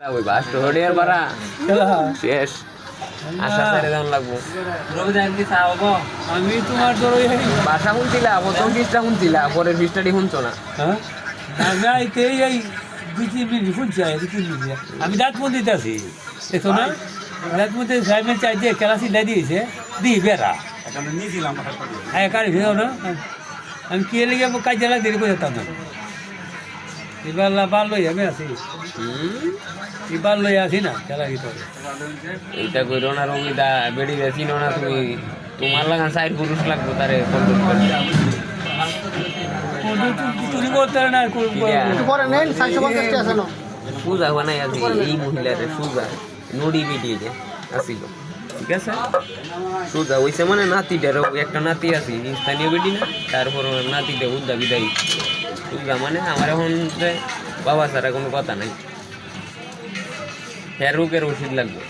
ওই বাস তো হরিয়ার পারা শেষ আশা ছেড়ে দেওয়ান লাগবো আমি তোমার ধরো বাসা শুনছিলা প্রথম ফিসটা শুনছিলা পরের ফিসটাটি শুনছো না আমি আইতে এই 2-3 মিনিট শুনছি দুই তিন মিনিট আমি দাঁত মন্দির আছি দেখো না দাঁত মন্দির সাহেবের চাইতে কেলাসি লাই দিয়েছে দি বেড়া হ্যাঁ কারি ভেঙো না আমি কে লেগে কাজে লাগ দেরি করে যেতাম না এবার বাল লই আমি আছি এবার লই আছি না খেলা ভিতরে এইটা কইরো না রমিদা বেড়ি চিনো না তুমি তোমার লাগান সাইড পুরুষ লাগবো তারে কন্ট্রোল করতে চুরি করতে না পূজা বানাই আছে এই মহিলার সুজা নড়ি বেরিয়ে আসিল ঠিক আছে সুজা ওইসে মানে নাতিটারও একটা নাতি আছে স্থানীয় বেটি না তারপর নাতিটা উদ্দা বিদায়ী সুজা মানে আমার এখন বাবা ছাড়া কোনো কথা নাই হ্যাঁ রোগের ওষুধ লাগবে